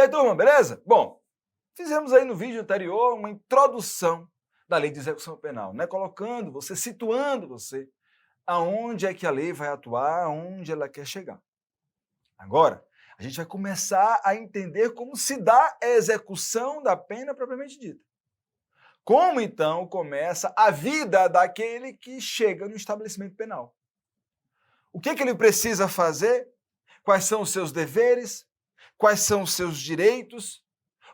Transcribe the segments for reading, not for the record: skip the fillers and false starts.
aí, turma, beleza? Bom, fizemos aí no vídeo anterior uma introdução da lei de execução penal, né? Colocando você, situando você aonde é que a lei vai atuar, aonde ela quer chegar. Agora, a gente vai começar a entender como se dá a execução da pena propriamente dita. Como, então, começa a vida daquele que chega no estabelecimento penal. O que ele precisa fazer? Quais são os seus deveres? Quais são os seus direitos?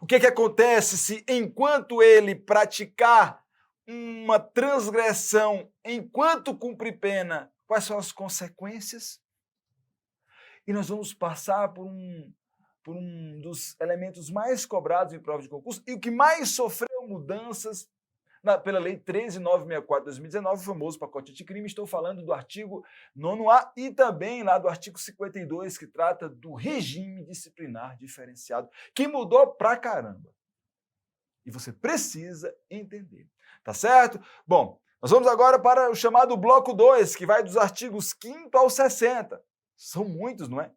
O que acontece se, enquanto ele praticar uma transgressão, enquanto cumpre pena, quais são as consequências? E nós vamos passar por um dos elementos mais cobrados em prova de concurso e o que mais sofreu mudanças pela Lei 13.964 de 2019, o famoso pacote anticrime. Estou falando do artigo 9º e também lá do artigo 52, que trata do regime disciplinar diferenciado, que mudou pra caramba. E você precisa entender, tá certo? Bom, nós vamos agora para o chamado bloco 2, que vai dos artigos 5º ao 60. São muitos, não é?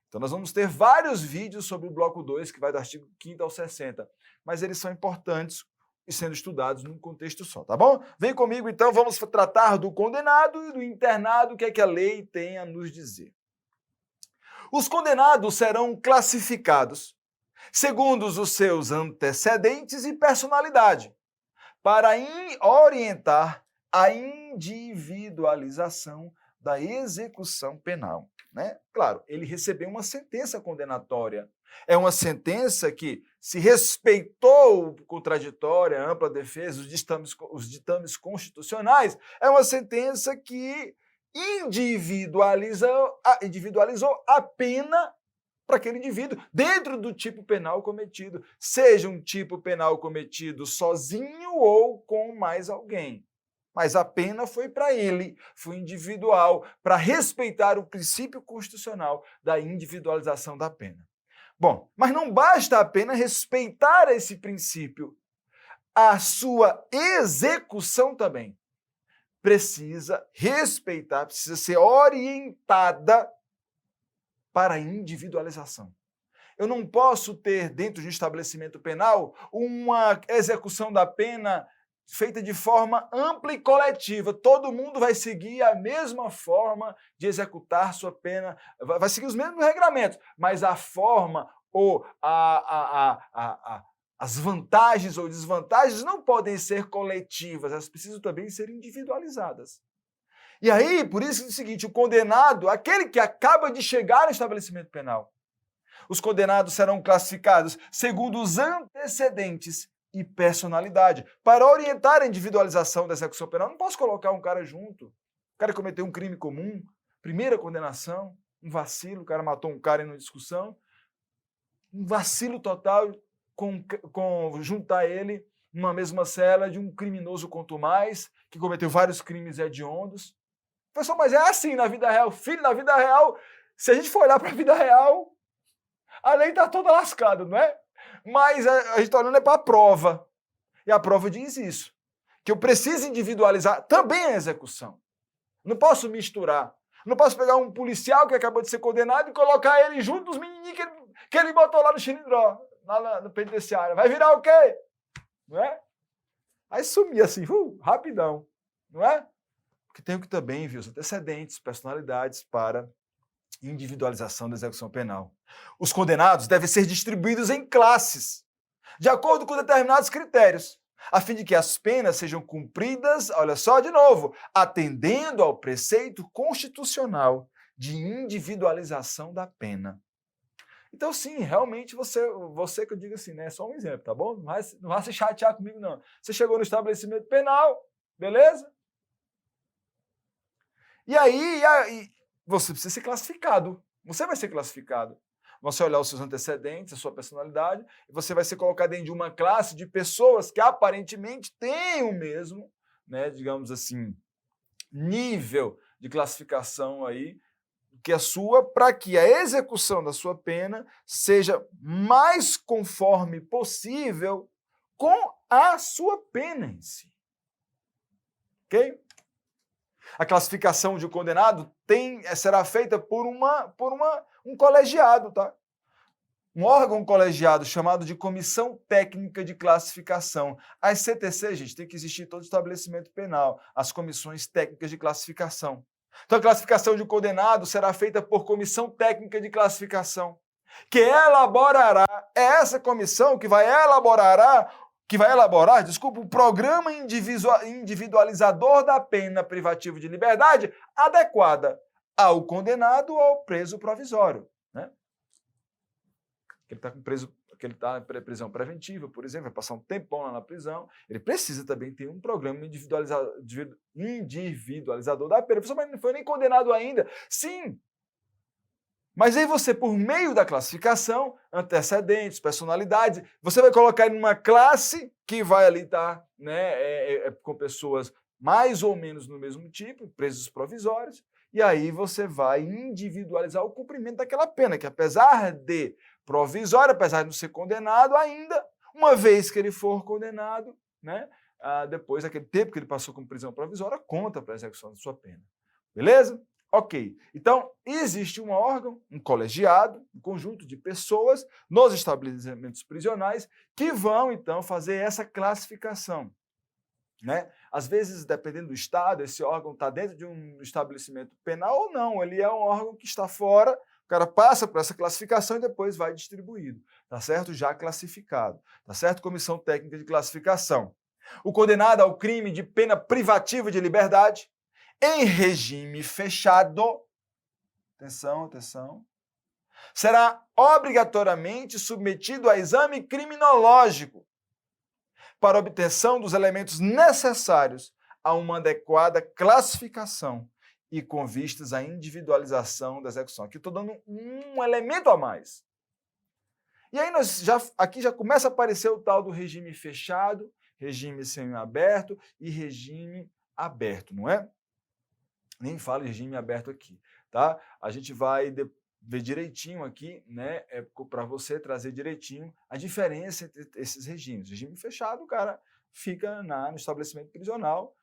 Então nós vamos ter vários vídeos sobre o bloco 2, que vai do artigo 5º ao 60, mas eles são importantes e sendo estudados num contexto só, tá bom? Vem comigo então, vamos tratar do condenado e do internado, o que é que a lei tem a nos dizer. Os condenados serão classificados segundo os seus antecedentes e personalidade, para orientar a individualização da execução penal, né? Claro, ele recebeu uma sentença condenatória. É uma sentença que, se respeitou contraditória, ampla defesa, os ditames constitucionais, é uma sentença que individualizou a pena para aquele indivíduo, dentro do tipo penal cometido, seja um tipo penal cometido sozinho ou com mais alguém. Mas a pena foi para ele, foi individual, para respeitar o princípio constitucional da individualização da pena. Bom, mas não basta apenas respeitar esse princípio, a sua execução também precisa respeitar, precisa ser orientada para a individualização. Eu não posso ter, dentro de um estabelecimento penal, uma execução da pena feita de forma ampla e coletiva. Todo mundo vai seguir a mesma forma de executar sua pena, vai seguir os mesmos regramentos, mas a forma ou as vantagens ou desvantagens não podem ser coletivas, elas precisam também ser individualizadas. E aí, por isso é o seguinte, o condenado, aquele que acaba de chegar no estabelecimento penal, os condenados serão classificados segundo os antecedentes e personalidade, para orientar a individualização da execução penal. Não posso colocar um cara junto, o cara cometeu um crime comum, primeira condenação, um vacilo, o cara matou um cara em uma discussão, um vacilo total com juntar ele numa mesma cela de um criminoso quanto mais, que cometeu vários crimes hediondos. Pessoal, mas é assim na vida real. Filho, na vida real, se a gente for olhar para a vida real, a lei está toda lascada, não é? Mas a gente está olhando para a prova. E a prova diz isso. Que eu preciso individualizar também a execução. Não posso misturar. Não posso pegar um policial que acabou de ser condenado e colocar ele junto dos menininhos que ele botou lá no xilindró, lá no penitenciário. Vai virar o quê? Não é? Aí sumir assim, rapidão. Não é? Porque tem que também, viu, os antecedentes, personalidades para individualização da execução penal. Os condenados devem ser distribuídos em classes, de acordo com determinados critérios, a fim de que as penas sejam cumpridas, olha só de novo, atendendo ao preceito constitucional de individualização da pena. Então, sim, realmente você que eu digo assim, né? É só um exemplo, tá bom? Não vai se chatear comigo, não. Você chegou no estabelecimento penal, beleza? E aí você precisa ser classificado. Você vai ser classificado. Você olhar os seus antecedentes, a sua personalidade, e você vai ser colocado dentro de uma classe de pessoas que aparentemente têm o mesmo, né, digamos assim, nível de classificação aí que a sua, para que a execução da sua pena seja mais conforme possível com a sua pena em si. Ok? A classificação de condenado será feita por um colegiado, tá? um órgão colegiado chamado de Comissão Técnica de Classificação. As CTC, gente, tem que existir em todo estabelecimento penal, as comissões técnicas de classificação. Então, a classificação de um condenado será feita por Comissão Técnica de Classificação, que elaborará, é essa comissão que vai elaborar, o programa individualizador da pena privativa de liberdade adequada ao condenado ou ao preso provisório, né? Que ele está que ele está em prisão preventiva, por exemplo, vai passar um tempão lá na prisão, ele precisa também ter um programa individualizador da pena. Mas não foi nem condenado ainda. Sim, mas aí você, por meio da classificação, antecedentes, personalidades, você vai colocar ele numa classe que vai ali estar, né, com pessoas mais ou menos no mesmo tipo, presos provisórios, e aí você vai individualizar o cumprimento daquela pena, que apesar de provisório, apesar de não ser condenado ainda, uma vez que ele for condenado, né, depois daquele tempo que ele passou com prisão provisória, conta para a execução da sua pena. Beleza? Ok. Então, existe um órgão, um colegiado, um conjunto de pessoas nos estabelecimentos prisionais que vão, então, fazer essa classificação, né? Às vezes, dependendo do estado, esse órgão está dentro de um estabelecimento penal ou não. Ele é um órgão que está fora, o cara passa por essa classificação e depois vai distribuído, tá certo? Já classificado, tá certo? Comissão Técnica de Classificação. O condenado ao crime de pena privativa de liberdade, em regime fechado, atenção, atenção, será obrigatoriamente submetido a exame criminológico para obtenção dos elementos necessários a uma adequada classificação e com vistas à individualização da execução. Aqui estou dando um elemento a mais. E aí aqui já começa a aparecer o tal do regime fechado, regime semiaberto e regime aberto, não é? Nem falo em regime aberto aqui, tá? A gente vai ver direitinho aqui, né, para você trazer direitinho a diferença entre esses regimes. Regime fechado, o cara fica no estabelecimento prisional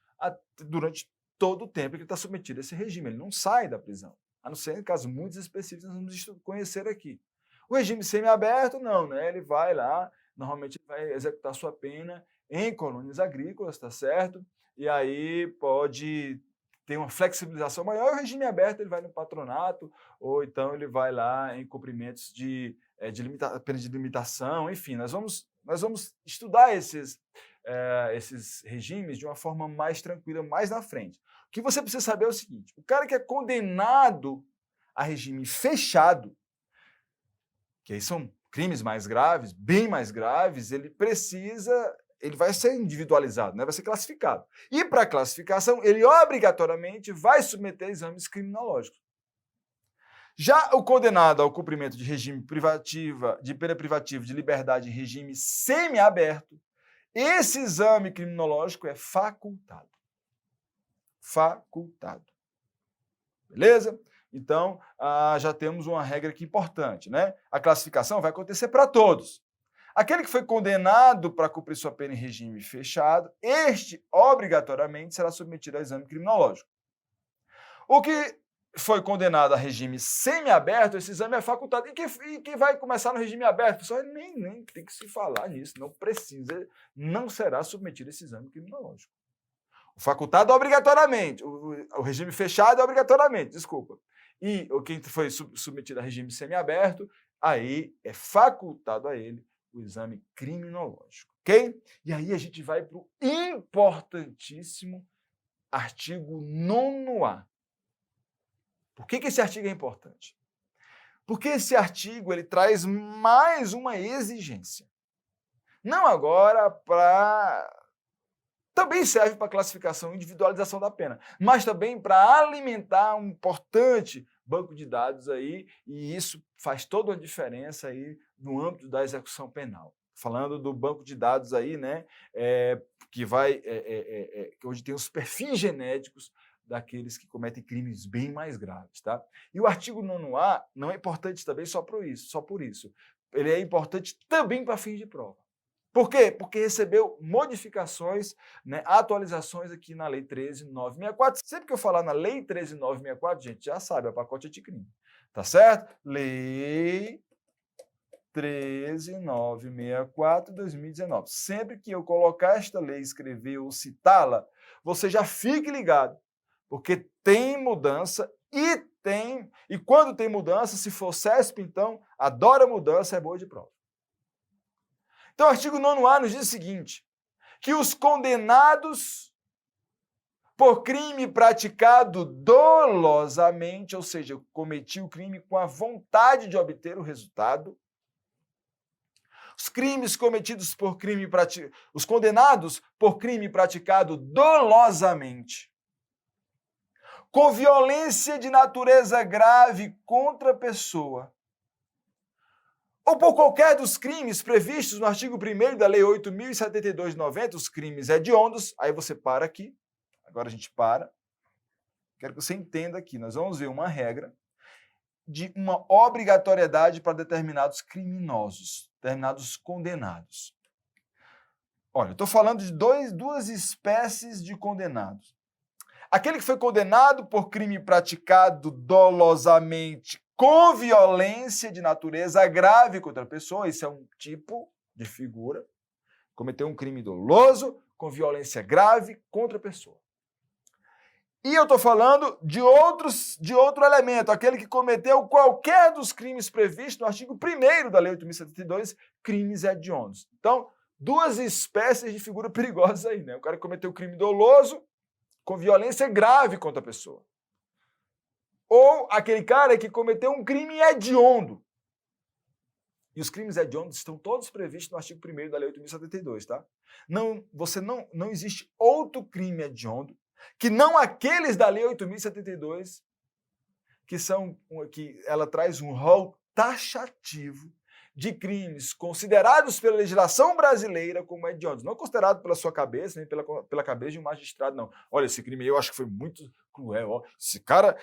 durante todo o tempo que ele está submetido a esse regime. Ele não sai da prisão, a não ser em casos muito específicos que nós vamos conhecer aqui. O regime semiaberto, não, né? Ele vai lá, normalmente vai executar sua pena em colônias agrícolas, tá certo? E aí pode tem uma flexibilização maior. O regime aberto ele vai no patronato, ou então ele vai lá em cumprimentos de pena de limitação, enfim, nós vamos estudar esses regimes de uma forma mais tranquila, mais na frente. O que você precisa saber é o seguinte: o cara que é condenado a regime fechado, que aí são crimes mais graves, bem mais graves, ele vai ser individualizado, né? Vai ser classificado. E para a classificação, ele obrigatoriamente vai submeter a exames criminológicos. Já o condenado ao cumprimento de regime de pena privativa de liberdade em regime semiaberto, esse exame criminológico é facultado. Facultado. Beleza? Então, já temos uma regra aqui importante, né? A classificação vai acontecer para todos. Aquele que foi condenado para cumprir sua pena em regime fechado, este obrigatoriamente será submetido a exame criminológico. O que foi condenado a regime semiaberto, esse exame é facultado. E que vai começar no regime aberto? Pessoal, nem tem que se falar nisso, não precisa, não será submetido a esse exame criminológico. O facultado obrigatoriamente, o regime fechado obrigatoriamente, desculpa. E quem foi submetido a regime semiaberto, aí é facultado a ele o exame criminológico, ok? E aí a gente vai para o importantíssimo artigo 9º. Por que esse artigo é importante? Porque esse artigo ele traz mais uma exigência. Não agora para... Também serve para classificação e individualização da pena, mas também para alimentar um importante banco de dados aí, e isso faz toda a diferença aí no âmbito da execução penal. Falando do banco de dados aí, né, que vai, onde tem os perfis genéticos daqueles que cometem crimes bem mais graves, tá? E o artigo 9º não é importante também só por isso. Ele é importante também para fins de prova. Por quê? Porque recebeu modificações, né, atualizações aqui na Lei 13.964. Sempre que eu falar na Lei 13.964, gente, já sabe, é o pacote anticrime. Tá certo? Lei 13.964/2019. Sempre que eu colocar esta lei, escrever ou citá-la, você já fique ligado, porque tem mudança e quando tem mudança, se for CESP, então, adora mudança, é boa de prova. Então, o artigo 9º nos diz o seguinte, que os condenados por crime praticado dolosamente, ou seja, cometi o crime com a vontade de obter o resultado, os crimes cometidos por os condenados por crime praticado dolosamente, com violência de natureza grave contra a pessoa, ou por qualquer dos crimes previstos no artigo 1º da Lei 8.072 de 90, os crimes hediondos, aí você para aqui, agora a gente para, quero que você entenda aqui, nós vamos ver uma regra de uma obrigatoriedade para determinados criminosos, determinados condenados. Olha, eu estou falando de duas espécies de condenados. Aquele que foi condenado por crime praticado dolosamente com violência de natureza grave contra a pessoa, esse é um tipo de figura, cometeu um crime doloso com violência grave contra a pessoa. E eu estou falando de outro elemento, aquele que cometeu qualquer dos crimes previstos no artigo 1º da Lei 8.072, crimes hediondos. Então, duas espécies de figura perigosas aí, né? O cara que cometeu crime doloso com violência grave contra a pessoa. Ou aquele cara que cometeu um crime hediondo. E os crimes hediondos estão todos previstos no artigo 1º da Lei 8.072, tá? Não existe outro crime hediondo que não aqueles da Lei 8.072, que ela traz um rol taxativo de crimes considerados pela legislação brasileira como hediondos, não considerado pela sua cabeça, nem pela cabeça de um magistrado, não. Olha, esse crime aí eu acho que foi muito cruel, ó.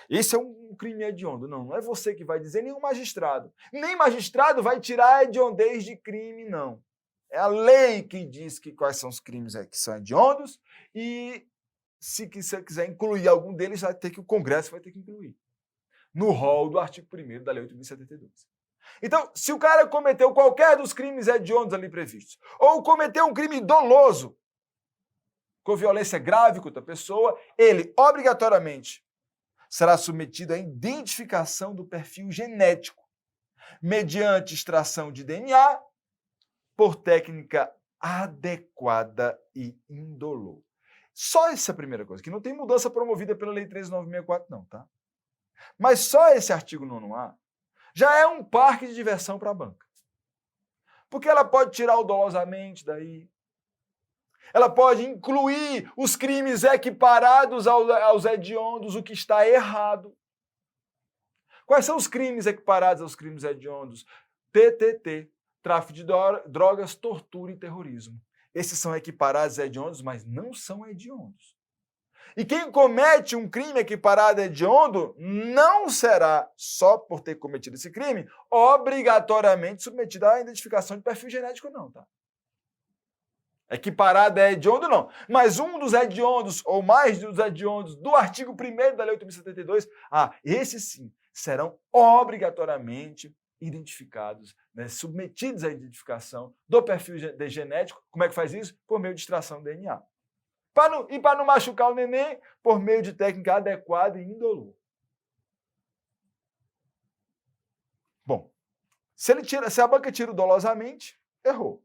Esse é um crime hediondo. Não é você que vai dizer, nem o magistrado. Nem magistrado vai tirar a hediondez de crime, não. É a lei que diz quais são os crimes que são hediondos e se você quiser incluir algum deles, o Congresso vai ter que incluir no rol do artigo 1º da Lei 8.072. Então, se o cara cometeu qualquer dos crimes hediondos ali previstos, ou cometeu um crime doloso, com violência grave contra a pessoa, ele obrigatoriamente será submetido à identificação do perfil genético, mediante extração de DNA, por técnica adequada e indolor. Só essa primeira coisa, que não tem mudança promovida pela Lei 13.964, não, tá? Mas só esse artigo 9º já é um parque de diversão para a banca. Porque ela pode tirar o dolosamente daí, ela pode incluir os crimes equiparados aos hediondos, o que está errado. Quais são os crimes equiparados aos crimes hediondos? TTT, tráfico de drogas, tortura e terrorismo. Esses são equiparados a hediondos, mas não são hediondos. E quem comete um crime equiparado a hediondo não será, só por ter cometido esse crime, obrigatoriamente submetido à identificação de perfil genético, não, tá? Equiparado a hediondo, não. Mas um dos hediondos, ou mais dos hediondos, do artigo 1º da Lei 8.072, esses sim serão obrigatoriamente identificados, né, submetidos à identificação do perfil genético. Como é que faz isso? Por meio de extração de DNA. E para não machucar o neném, por meio de técnica adequada e indolor. Bom, se a banca tira o dolosamente, errou.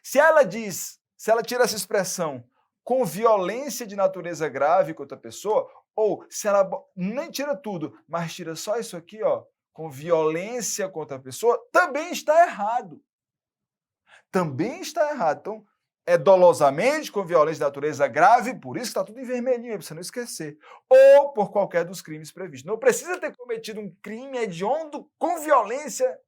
Se ela tira essa expressão com violência de natureza grave contra a pessoa, ou se ela nem tira tudo, mas tira só isso aqui, ó, com violência contra a pessoa, também está errado. Também está errado. Então, é dolosamente, com violência de natureza grave, por isso está tudo em vermelhinho, para você não esquecer. Ou por qualquer dos crimes previstos. Não precisa ter cometido um crime hediondo com violência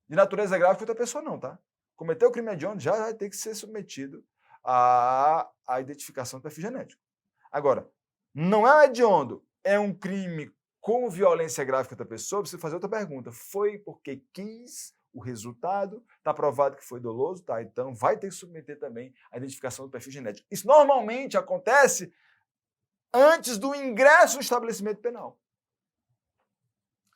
de natureza grave contra a pessoa, não, tá? Cometeu o crime hediondo, já vai ter que ser submetido à identificação do perfil genético. Agora, não é um hediondo, é um crime com violência grave contra a pessoa, você fazer outra pergunta. Foi porque quis o resultado, está provado que foi doloso, tá? Então vai ter que submeter também a identificação do perfil genético. Isso normalmente acontece antes do ingresso no estabelecimento penal.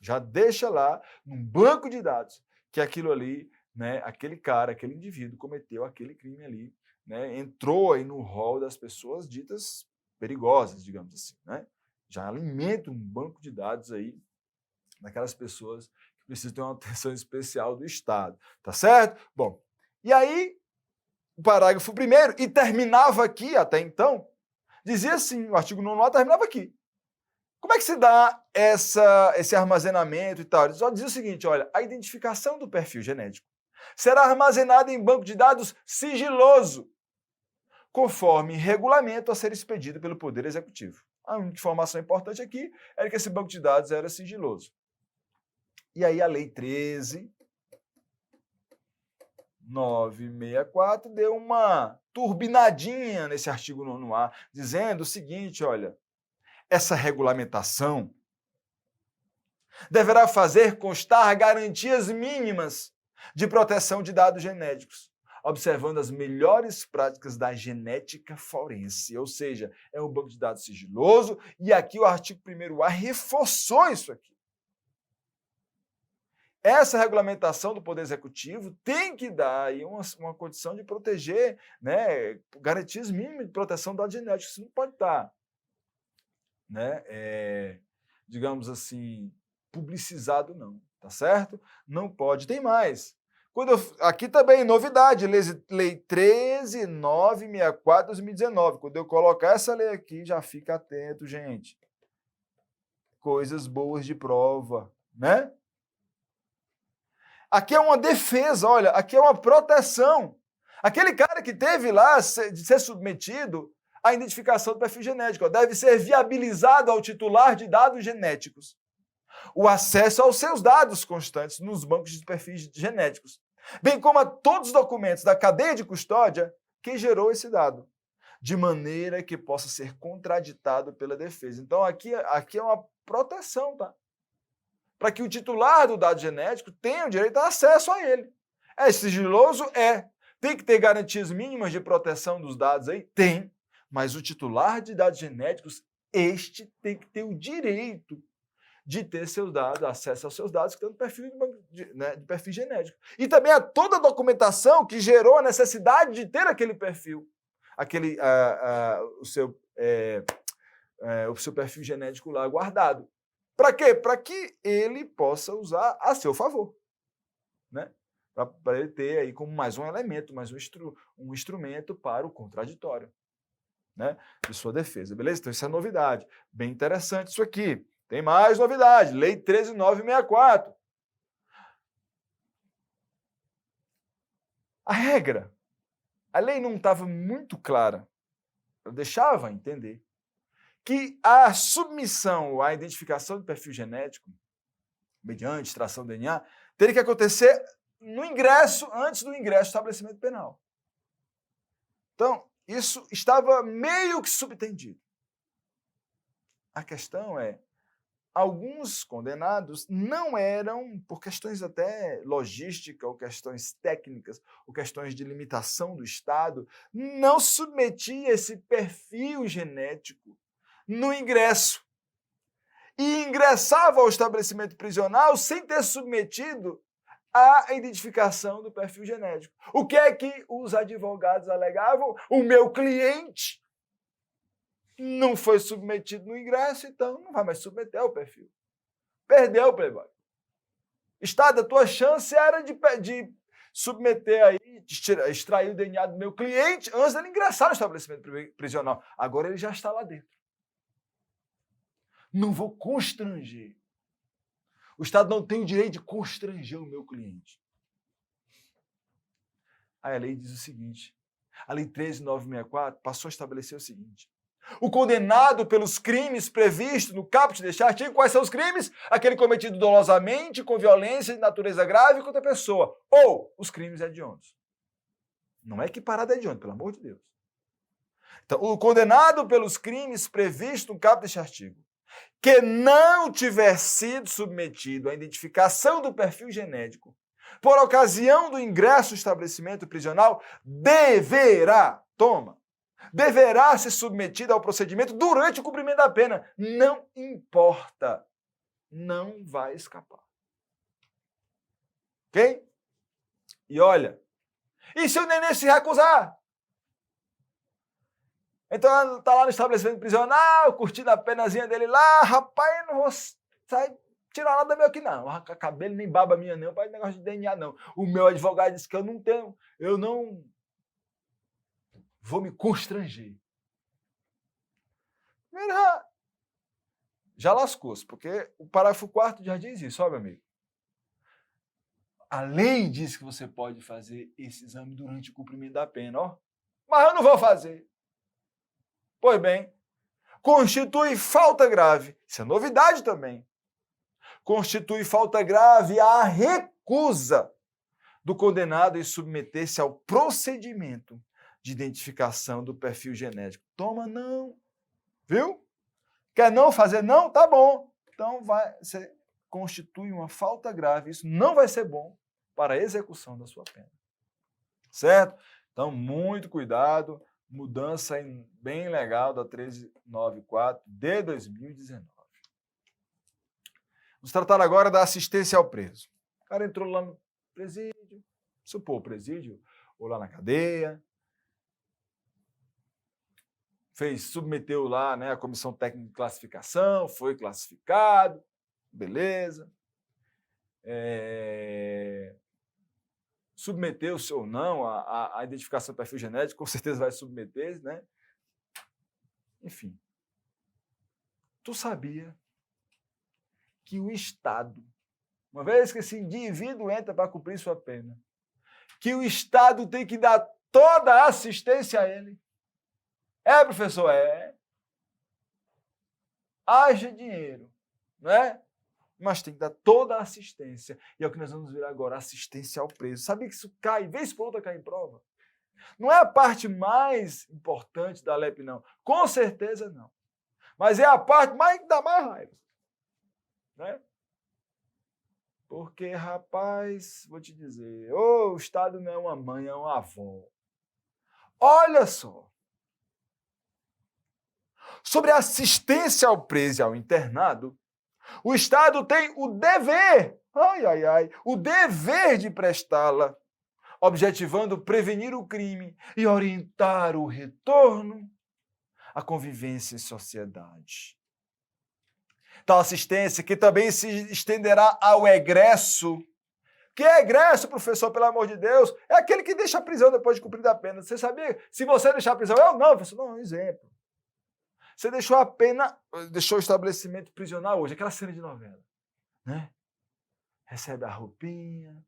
Já deixa lá num banco de dados que aquilo ali, né, aquele cara, aquele indivíduo cometeu aquele crime ali, né, entrou aí no rol das pessoas ditas perigosas, digamos assim, né? Já alimenta um banco de dados aí daquelas pessoas que precisam ter uma atenção especial do Estado, tá certo? Bom, e aí o parágrafo 1º, e terminava aqui até então, dizia assim, o artigo 9º terminava aqui. Como é que se dá esse armazenamento e tal? Ele só dizia o seguinte, olha, a identificação do perfil genético será armazenada em banco de dados sigiloso, conforme regulamento a ser expedido pelo Poder Executivo. A única informação importante aqui era que esse banco de dados era sigiloso. E aí a Lei 13.964 deu uma turbinadinha nesse artigo 9º-A, dizendo o seguinte, olha, essa regulamentação deverá fazer constar garantias mínimas de proteção de dados genéticos, observando as melhores práticas da genética forense, ou seja, é um banco de dados sigiloso, e aqui o artigo 1º-A reforçou isso aqui. Essa regulamentação do Poder Executivo tem que dar aí uma condição de proteger, né, garantias mínimas de proteção de dados genéticos, isso não pode estar, né, digamos assim, publicizado não, tá certo? Não pode. Tem mais. Aqui também, novidade, Lei 13.964 de 2019. Quando eu colocar essa lei aqui, já fica atento, gente. Coisas boas de prova, né? Aqui é uma defesa, olha, aqui é uma proteção. Aquele cara que teve lá de ser submetido à identificação do perfil genético, deve ser viabilizado ao titular de dados genéticos o acesso aos seus dados constantes nos bancos de perfis genéticos, bem como a todos os documentos da cadeia de custódia que gerou esse dado, de maneira que possa ser contraditado pela defesa. Então, aqui é uma proteção, tá? Para que o titular do dado genético tenha o direito a acesso a ele. É sigiloso? É. Tem que ter garantias mínimas de proteção dos dados aí? Tem. Mas o titular de dados genéticos, este tem que ter o direito de ter seus dados, acesso aos seus dados que estão no perfil, de perfil genético. E também a toda a documentação que gerou a necessidade de ter aquele perfil, o seu perfil genético lá guardado. Para quê? Para que ele possa usar a seu favor, né? Para ele ter aí como mais um elemento, mais um instrumento para o contraditório, né, de sua defesa, beleza? Então isso é novidade, bem interessante isso aqui. Tem mais novidade, Lei 13.964. A lei não estava muito clara, eu deixava entender que a submissão à identificação do perfil genético, mediante extração do DNA, teria que acontecer antes do ingresso do estabelecimento penal. Então, isso estava meio que subtendido. A questão é, alguns condenados não eram, por questões até logística, ou questões técnicas, ou questões de limitação do Estado, não submetia esse perfil genético no ingresso. E ingressava ao estabelecimento prisional sem ter submetido à identificação do perfil genético. O que é que os advogados alegavam? O meu cliente não foi submetido no ingresso, então não vai mais submeter ao perfil. Perdeu, Playboy. Estado, a tua chance era de submeter aí, de extrair o DNA do meu cliente antes dele ingressar no estabelecimento prisional. Agora ele já está lá dentro. Não vou constranger. O Estado não tem o direito de constranger o meu cliente. Aí a lei diz o seguinte, a Lei 13.964 passou a estabelecer o seguinte: o condenado pelos crimes previstos no caput deste artigo, quais são os crimes? Aquele cometido dolosamente, com violência de natureza grave contra a pessoa, ou os crimes hediondos. Não é equiparado a hediondo, pelo amor de Deus. Então, o condenado pelos crimes previstos no caput deste artigo, que não tiver sido submetido à identificação do perfil genético por ocasião do ingresso ao estabelecimento prisional, deverá ser submetido ao procedimento durante o cumprimento da pena. Não importa. Não vai escapar. Ok? E olha, e se o neném se recusar? Então tá lá no estabelecimento prisional, curtindo a penazinha dele lá, rapaz, eu não vou sair, tirar nada meu aqui não, cabelo nem baba minha não, pai, negócio de DNA não. O meu advogado disse que eu não vou me constranger. Já lascou-se, porque o parágrafo 4º já diz isso, ó, meu amigo. A lei diz que você pode fazer esse exame durante o cumprimento da pena, ó. Mas eu não vou fazer. Pois bem, constitui falta grave. Isso é novidade também. Constitui falta grave a recusa do condenado em submeter-se ao procedimento de identificação do perfil genético. Toma não. Viu? Quer não fazer não? Tá bom. Então você constitui uma falta grave. Isso não vai ser bom para a execução da sua pena. Certo? Então, muito cuidado. Mudança bem legal da 1394 de 2019. Vamos tratar agora da assistência ao preso. O cara entrou lá no presídio, supor presídio, ou lá na cadeia, submeteu lá, né, a comissão técnica de classificação, foi classificado, beleza. Submeteu-se ou não a identificação do perfil genético, com certeza vai submeter, né? Enfim. Tu sabia que o Estado, uma vez que esse indivíduo entra para cumprir sua pena, que o Estado tem que dar toda a assistência a ele? É, professor, é. Haja dinheiro, né? Mas tem que dar toda a assistência. E é o que nós vamos ver agora, assistência ao preso. Sabia que isso cai, vez por outra cai em prova? Não é a parte mais importante da LEP, não. Com certeza não. Mas é a parte mais que dá mais raiva. Né? Porque, rapaz, vou te dizer, o Estado não é uma mãe, é uma avó. Olha só. Sobre a assistência ao preso e ao internado, o Estado tem o dever, o dever de prestá-la, objetivando prevenir o crime e orientar o retorno à convivência em sociedade. Tal assistência que também se estenderá ao egresso. Que é egresso, professor, pelo amor de Deus? É aquele que deixa a prisão depois de cumprir a pena. Você sabia? Se você deixar a prisão, eu não, professor. Não, um exemplo. Você deixou a pena, deixou o estabelecimento prisional hoje, aquela cena de novela, né? Recebe a roupinha,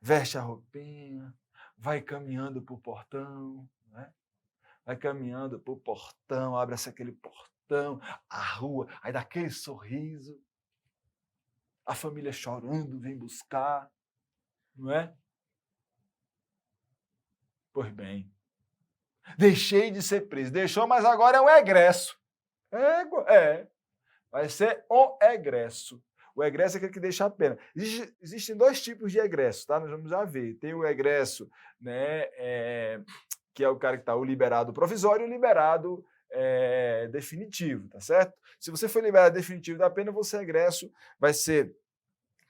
veste a roupinha, vai caminhando para o portão, né? Vai caminhando para o portão, abre-se aquele portão, a rua, aí dá aquele sorriso, a família chorando, vem buscar, não é? Pois bem, deixei de ser preso, deixou, mas agora é um egresso. Vai ser um egresso. O egresso é aquele que deixa a pena. Existem dois tipos de egresso, tá? Nós vamos já ver. Tem o egresso, né, que é o cara que está o liberado provisório e o liberado definitivo, tá certo? Se você for liberado definitivo da pena, você egresso vai ser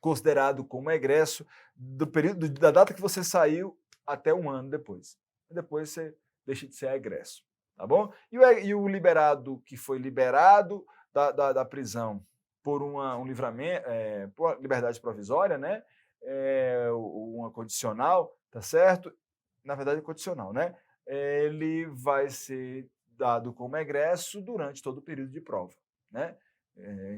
considerado como egresso do período da data que você saiu até um ano depois. Depois você deixa de ser egresso, tá bom? E o liberado que foi liberado da prisão por um livramento, por liberdade provisória, né? Uma condicional, tá certo? Na verdade, é condicional, né? Ele vai ser dado como egresso durante todo o período de prova, né?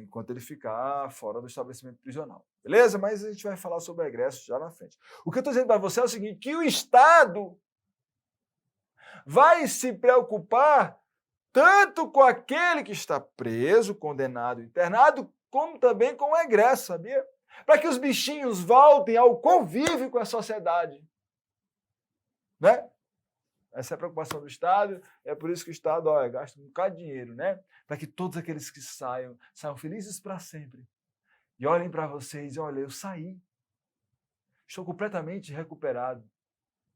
Enquanto ele ficar fora do estabelecimento prisional. Beleza? Mas a gente vai falar sobre o egresso já na frente. O que eu estou dizendo para você é o seguinte, que o Estado vai se preocupar tanto com aquele que está preso, condenado, internado, como também com o egresso, sabia? Para que os bichinhos voltem ao convívio com a sociedade. Né? Essa é a preocupação do Estado, é por isso que o Estado gasta um bocado de dinheiro, né? Para que todos aqueles que saiam felizes para sempre. E olhem para vocês, olha, eu saí. Estou completamente recuperado.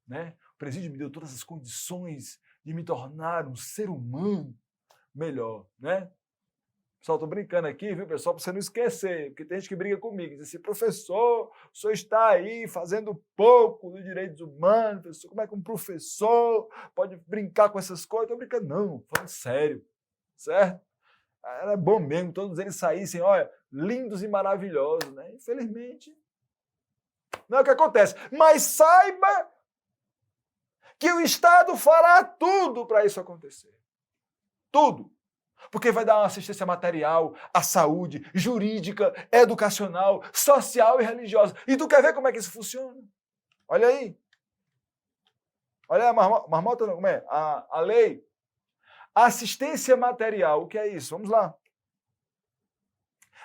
Né? O presídio me deu todas as condições de me tornar um ser humano melhor, né? Pessoal, estou brincando aqui, viu, pessoal, para você não esquecer, porque tem gente que briga comigo, diz assim, professor, o senhor está aí fazendo pouco dos direitos humanos, professor, como é que um professor pode brincar com essas coisas? Estou brincando, não, falando sério, certo? Era bom mesmo, todos eles saíssem, olha, lindos e maravilhosos, né? Infelizmente, não é o que acontece. Mas saiba que o Estado fará tudo para isso acontecer. Tudo. Porque vai dar uma assistência material, à saúde, jurídica, educacional, social e religiosa. E tu quer ver como é que isso funciona? Olha aí. Olha a marmota, como é? A lei. Assistência material, o que é isso? Vamos lá.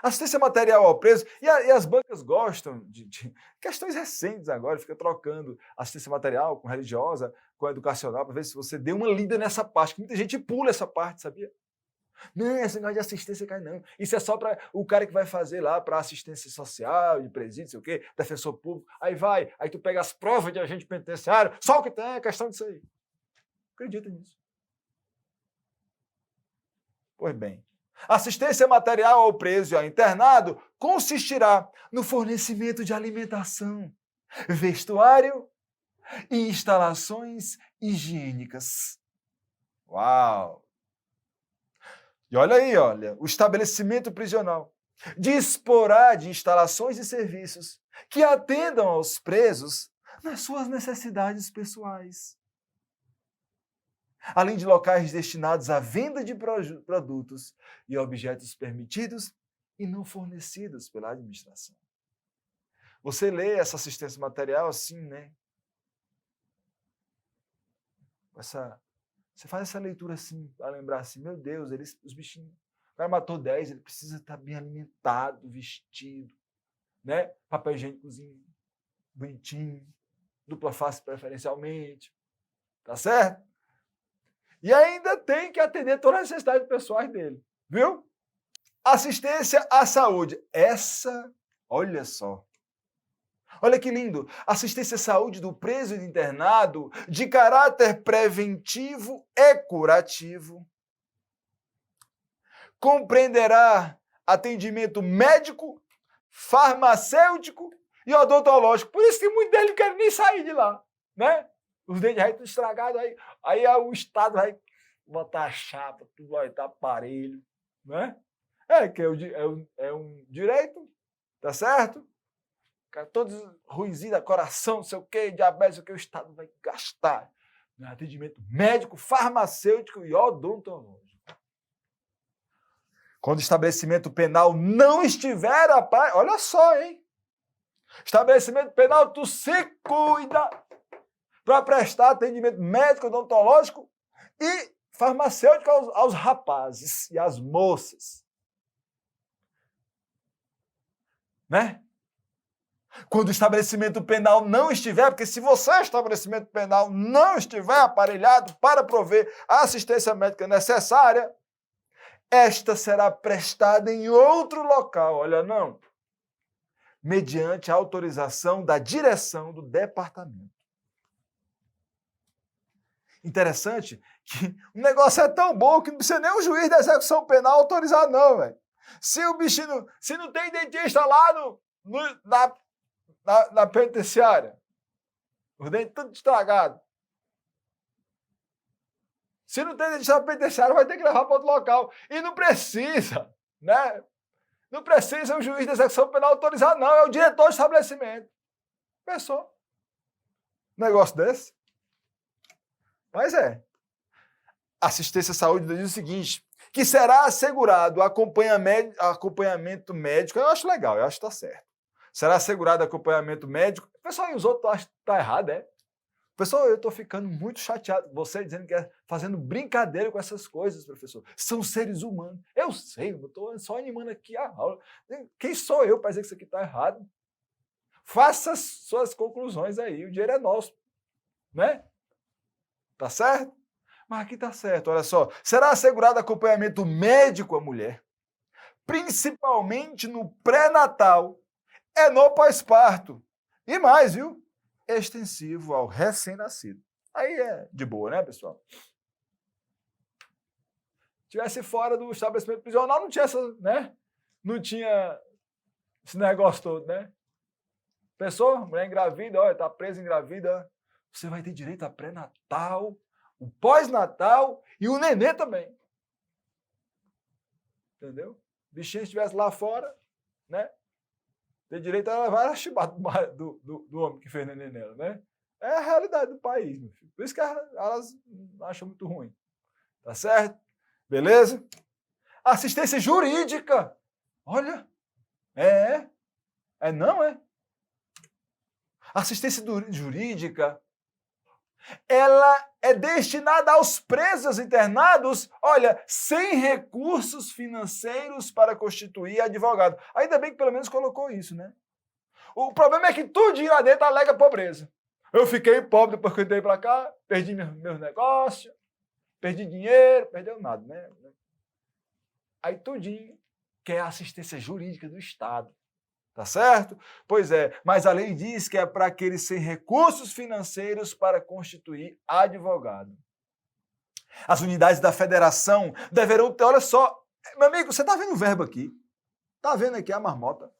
Assistência material ao preso, e as bancas gostam de questões recentes agora, fica trocando assistência material com religiosa, com educacional, para ver se você deu uma lida nessa parte, que muita gente pula essa parte, sabia? Não, esse negócio de assistência cai não. Isso é só para o cara que vai fazer lá para assistência social, de presídio, sei o quê, defensor público. Aí tu pega as provas de agente penitenciário, só o que tem é questão disso aí. Acredita nisso. Pois bem. Assistência material ao preso e ao internado consistirá no fornecimento de alimentação, vestuário e instalações higiênicas. Uau! E olha aí, olha, o estabelecimento prisional disporá de instalações e serviços que atendam aos presos nas suas necessidades pessoais, além de locais destinados à venda de produtos e objetos permitidos e não fornecidos pela administração. Você lê essa assistência material assim, né? Você faz essa leitura assim, para lembrar assim, meu Deus, os bichinhos, o cara matou 10, ele precisa estar bem alimentado, vestido, né? Papel higiênicozinho, bonitinho, dupla face preferencialmente, tá certo? E ainda tem que atender todas as necessidades pessoais dele, viu? Assistência à saúde. Essa, olha só. Olha que lindo. Assistência à saúde do preso e do internado de caráter preventivo e curativo. Compreenderá atendimento médico, farmacêutico e odontológico. Por isso que muitos deles não querem nem sair de lá, né? Os dentes aí estão estragados, aí o Estado vai botar a chapa, tudo vai estar aparelho, né? Que é um direito, tá certo? Todos ruinzinhos da coração, não sei o quê, diabetes, não sei o que, o Estado vai gastar no atendimento médico, farmacêutico e odontológico. Quando o estabelecimento penal não estiver a par, olha só, hein? Estabelecimento penal, tu se cuida para prestar atendimento médico, odontológico e farmacêutico aos rapazes e às moças. Né? Quando o estabelecimento penal não estiver, porque se você, estabelecimento penal, não estiver aparelhado para prover a assistência médica necessária, esta será prestada em outro local, olha não, mediante a autorização da direção do departamento. Interessante que o negócio é tão bom que não precisa nem o juiz da execução penal autorizar não, velho. Se o bichinho, se não tem dentista lá na penitenciária, os dentes tudo estragados. Se não tem dentista na penitenciária, vai ter que levar para outro local. E não precisa, né? Não precisa o juiz da execução penal autorizar, não. É o diretor do estabelecimento. Pensou? Negócio desse? Mas é. Assistência à saúde diz o seguinte, que será assegurado acompanhamento médico. Eu acho legal, eu acho que está certo. Será assegurado acompanhamento médico. Pessoal, e os outros acham que está errado, é? Pessoal, eu estou ficando muito chateado com você dizendo que é fazendo brincadeira com essas coisas, professor. São seres humanos. Eu sei, eu estou só animando aqui a aula. Quem sou eu para dizer que isso aqui está errado? Faça suas conclusões aí, o dinheiro é nosso. Né? Tá certo? Mas aqui tá certo, olha só. Será assegurado acompanhamento médico à mulher, principalmente no pré-natal e no pós-parto. E mais, viu? Extensivo ao recém-nascido. Aí é de boa, né, pessoal? Tivesse fora do estabelecimento prisional, não tinha essa, né? Não tinha esse negócio todo, né? Pessoa, mulher engravida, olha, tá presa engravida, você vai ter direito a pré-natal, o pós-natal e o nenê também. Entendeu? O bichinho estivesse lá fora, né? Tem direito a levar a chibata do homem que fez neném nela, né? É a realidade do país, meu filho. Por isso que elas acham muito ruim. Tá certo? Beleza? Assistência jurídica. Olha. Não é? Assistência jurídica, ela é destinada aos presos internados, olha, sem recursos financeiros para constituir advogado. Ainda bem que pelo menos colocou isso, né? O problema é que tudo lá dentro alega pobreza. Eu fiquei pobre depois que eu entrei para cá, perdi meus negócios, perdi dinheiro, perdeu nada, né? Aí tudinho quer assistência jurídica do Estado. Tá certo? Pois é, mas a lei diz que é para aqueles sem recursos financeiros para constituir advogado. As unidades da federação deverão ter, olha só, meu amigo, você está vendo o verbo aqui? Está vendo aqui a marmota?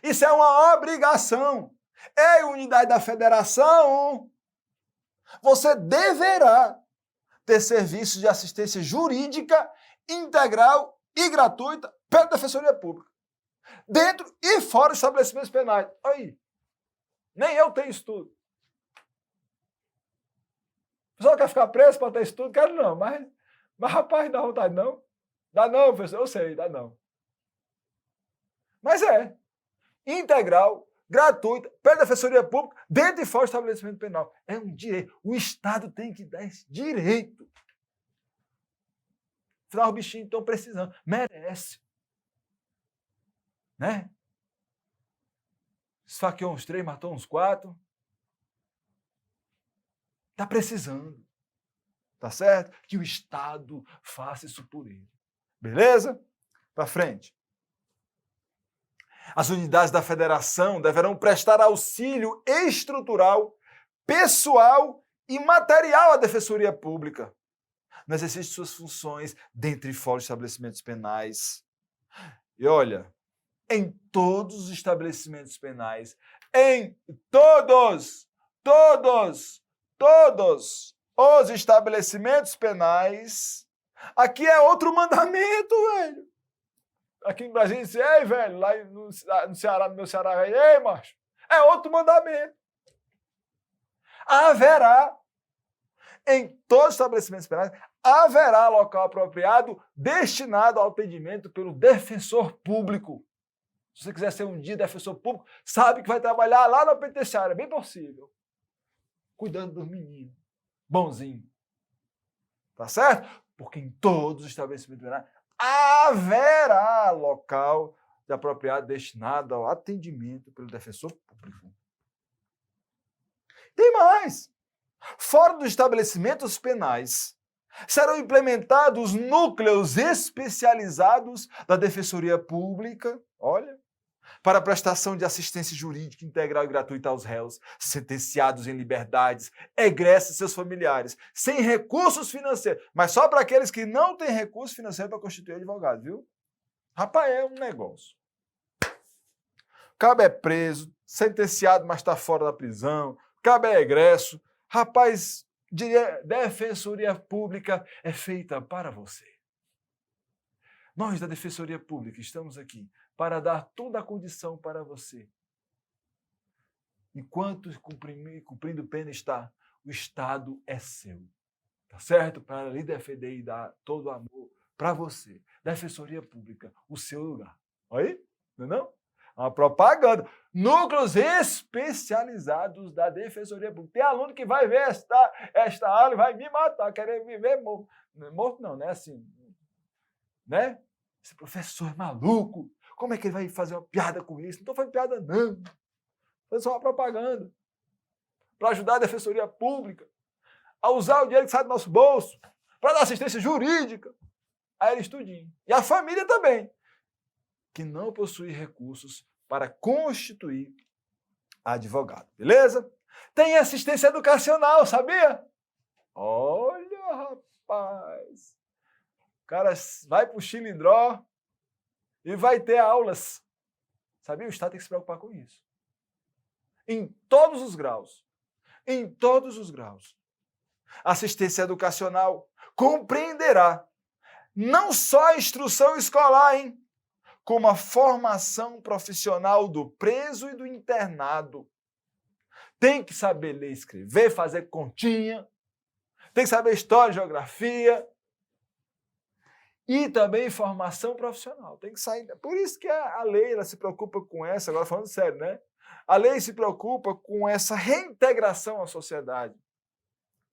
Isso é uma obrigação. É unidade da federação. Você deverá ter serviços de assistência jurídica integral e gratuita pela Defensoria Pública. Dentro e fora dos estabelecimentos penais. Aí, nem eu tenho estudo. O pessoal quer ficar preso para ter estudo? Quero não, mas rapaz, dá vontade não. Dá não, professor, eu sei, dá não. Mas é integral, gratuita, pela Defensoria Pública, dentro e fora do estabelecimento penal. É um direito. O Estado tem que dar esse direito. Afinal, os bichinhos estão precisando. Merece. Né? Esfaqueou uns 3, matou uns 4. Está precisando. Tá certo? Que o Estado faça isso por ele. Beleza? Para frente. As unidades da federação deverão prestar auxílio estrutural, pessoal e material à Defensoria Pública no exercício de suas funções dentro e fora dos estabelecimentos penais. E olha, em todos os estabelecimentos penais, em todos os estabelecimentos penais, aqui é outro mandamento, velho. Aqui no Brasil, diz, ei, velho, lá no Ceará, no meu Ceará, velho, ei, macho, é outro mandamento. Haverá, em todos os estabelecimentos penais, haverá local apropriado destinado ao atendimento pelo defensor público. Se você quiser ser um dia defensor público, sabe que vai trabalhar lá na penitenciária, é bem possível. Cuidando dos meninos, bonzinho. Tá certo? Porque em todos os estabelecimentos penais haverá local de apropriado destinado ao atendimento pelo defensor público. Tem mais. Fora dos estabelecimentos penais, serão implementados núcleos especializados da Defensoria Pública, olha, para a prestação de assistência jurídica integral e gratuita aos réus, sentenciados em liberdades, egressos e seus familiares, sem recursos financeiros, mas só para aqueles que não têm recurso financeiro para constituir advogado, viu? Rapaz, é um negócio. O cabo é preso, sentenciado, mas está fora da prisão, o cabo é egresso. Rapaz, Defensoria Pública é feita para você. Nós da Defensoria Pública estamos aqui para dar toda a condição para você. Enquanto cumprindo pena está, o Estado é seu. Tá certo? Para lhe defender e dar todo o amor para você. Defensoria Pública, o seu lugar. Aí? Não? Uma propaganda. Núcleos especializados da Defensoria Pública. Tem aluno que vai ver esta aula e vai me matar, querer me ver morto. Morto não, né? Assim, né? Esse professor é maluco. Como é que ele vai fazer uma piada com isso? Não estou fazendo piada, não. Foi só uma propaganda. Para ajudar a Defensoria Pública a usar o dinheiro que sai do nosso bolso para dar assistência jurídica a ele estudinho. E a família também, que não possui recursos para constituir advogado. Beleza? Tem assistência educacional, sabia? Olha, rapaz. cara vai para o Chilindró e vai ter aulas. Sabia? O Estado tem que se preocupar com isso. Em todos os graus. Em todos os graus. Assistência educacional compreenderá não só a instrução escolar, hein, como a formação profissional do preso e do internado. Tem que saber ler e escrever, fazer continha, tem que saber história, geografia e também formação profissional. Tem que sair. Por isso que a lei ela se preocupa com essa, agora falando sério, né? A lei se preocupa com essa reintegração à sociedade.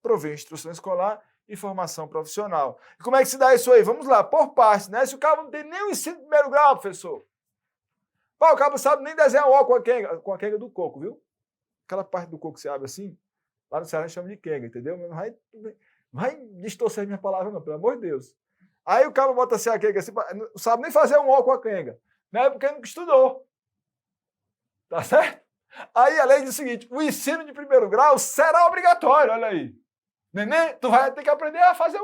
Provê instrução escolar e formação profissional. E como é que se dá isso aí? Vamos lá, por partes, né? Se o cara não tem nem o ensino de primeiro grau, professor. Pô, o cara não sabe nem desenhar o ó com a quenga do coco, viu? Aquela parte do coco que você abre assim, lá no Ceará a gente chama de quenga, entendeu? Não vai distorcer minha palavra não, pelo amor de Deus. Aí o cara bota assim a quenga assim, não sabe nem fazer um ó com a quenga, né? Porque nunca estudou. Tá certo? Aí a lei diz o seguinte, o ensino de primeiro grau será obrigatório, olha aí. Neném, tu vai ter que aprender a fazer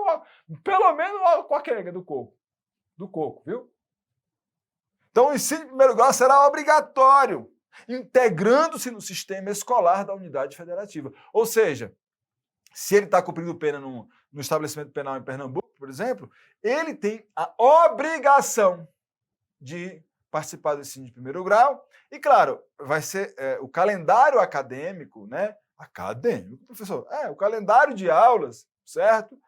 pelo menos com a quenga do coco, viu? Então o ensino de primeiro grau será obrigatório, integrando-se no sistema escolar da unidade federativa. Ou seja, se ele está cumprindo pena no estabelecimento penal em Pernambuco, por exemplo, ele tem a obrigação de participar do ensino de primeiro grau e, claro, vai ser o calendário acadêmico, né? Acadêmico, professor? O calendário de aulas, certo?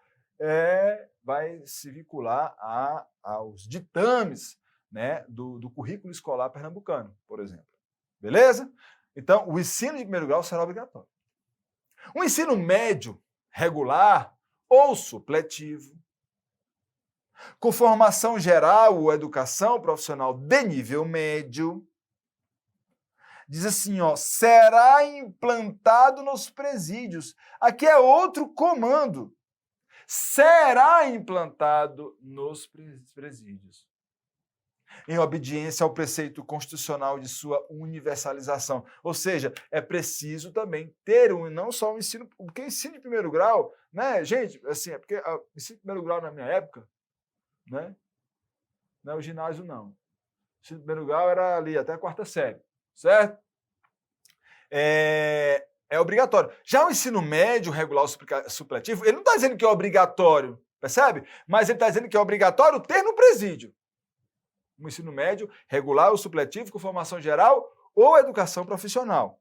Vai se vincular aos ditames, né, do currículo escolar pernambucano, por exemplo. Beleza? Então, o ensino de primeiro grau será obrigatório. O ensino médio, regular ou supletivo, com formação geral ou educação profissional de nível médio, diz assim, ó, será implantado nos presídios. Aqui é outro comando. Será implantado nos presídios. Em obediência ao preceito constitucional de sua universalização. Ou seja, é preciso também ter não só um ensino, porque ensino de primeiro grau, né, gente, assim, é porque ensino de primeiro grau na minha época, né, não é o ginásio não. O ensino de primeiro grau era ali até a quarta série, certo? É obrigatório. Já o ensino médio, regular ou supletivo, ele não está dizendo que é obrigatório, percebe? Mas ele está dizendo que é obrigatório ter no presídio. O ensino médio, regular ou supletivo, com formação geral ou educação profissional.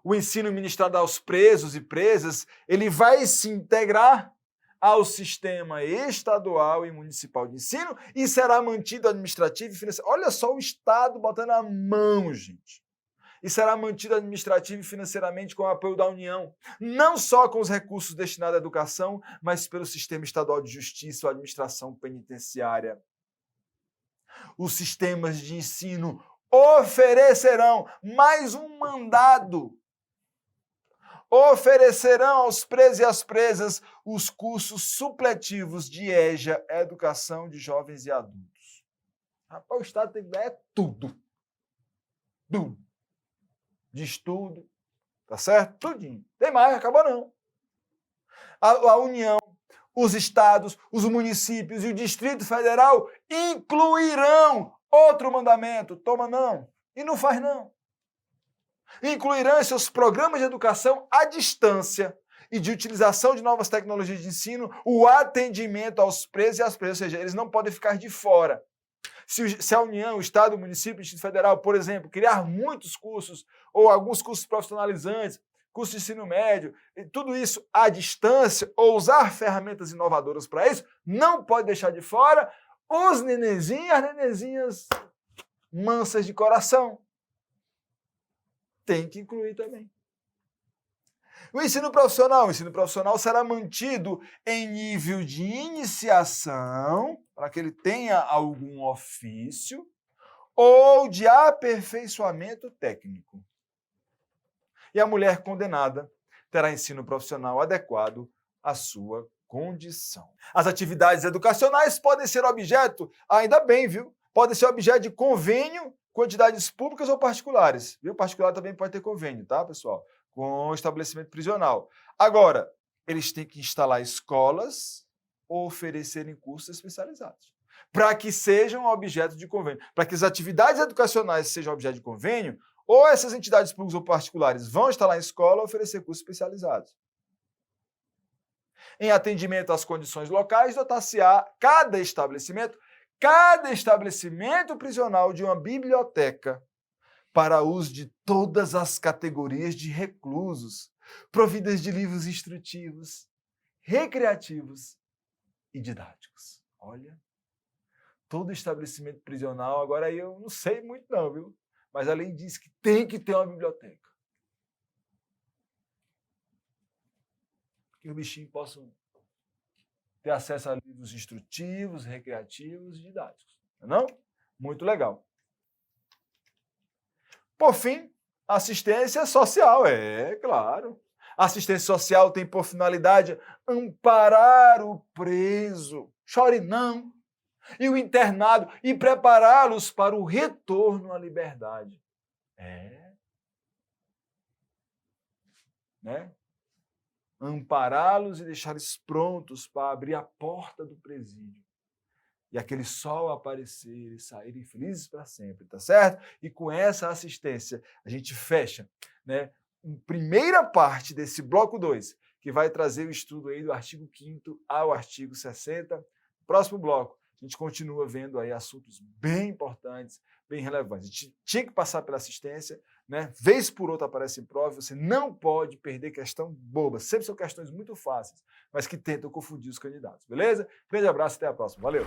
O ensino ministrado aos presos e presas, ele vai se integrar ao sistema estadual e municipal de ensino e será mantido administrativo e financeiro. Olha só o Estado botando a mão, gente. E será mantido administrativo e financeiramente com o apoio da União, não só com os recursos destinados à educação, mas pelo sistema estadual de justiça ou administração penitenciária. Os sistemas de ensino oferecerão mais um mandado. Oferecerão aos presos e às presas os cursos supletivos de EJA, Educação de Jovens e Adultos. Rapaz, o Estado tem que dar tudo. Tudo. De estudo, tá certo? Tudinho. Tem mais, acabou não. A União, os estados, os municípios e o Distrito Federal incluirão outro mandamento. Toma não. E não faz não. Incluirão em seus programas de educação à distância e de utilização de novas tecnologias de ensino o atendimento aos presos e às presas, ou seja, eles não podem ficar de fora. Se a União, o Estado, o município, o Distrito Federal, por exemplo, criar muitos cursos ou alguns cursos profissionalizantes, curso de ensino médio, e tudo isso à distância, ou usar ferramentas inovadoras para isso, não pode deixar de fora os nenenzinhos e as nenenzinhas mansas de coração. Tem que incluir também. O ensino profissional será mantido em nível de iniciação, para que ele tenha algum ofício, ou de aperfeiçoamento técnico. E a mulher condenada terá ensino profissional adequado à sua condição. As atividades educacionais podem ser objeto, ainda bem, viu? Podem ser objeto de convênio com entidades públicas ou particulares. Viu? Particular também pode ter convênio, tá, pessoal? Com o estabelecimento prisional. Agora, eles têm que instalar escolas oferecerem cursos especializados, para que sejam objeto de convênio, para que as atividades educacionais sejam objeto de convênio, ou essas entidades públicas ou particulares vão estar lá em escola e oferecer cursos especializados. Em atendimento às condições locais, dotar-se-á cada estabelecimento prisional de uma biblioteca para uso de todas as categorias de reclusos, providas de livros instrutivos, recreativos e didáticos. Olha, todo estabelecimento prisional, agora aí eu não sei muito não, viu? Mas a lei diz que tem que ter uma biblioteca. Que os bichinhos possam ter acesso a livros instrutivos, recreativos e didáticos. Não? Muito legal. Por fim, assistência social. É, claro. Assistência social tem por finalidade amparar o preso, chore não, e o internado, e prepará-los para o retorno à liberdade. É. Né? Ampará-los e deixá-los prontos para abrir a porta do presídio. E aquele sol aparecer e saírem felizes para sempre, tá certo? E com essa assistência, a gente fecha, né, a primeira parte desse bloco 2, que vai trazer o estudo aí do artigo 5º ao artigo 60. No próximo bloco, a gente continua vendo aí assuntos bem importantes, bem relevantes. A gente tinha que passar pela assistência, né? Vez por outra aparece em prova, você não pode perder questão boba. Sempre são questões muito fáceis, mas que tentam confundir os candidatos, beleza? Grande abraço, até a próxima. Valeu!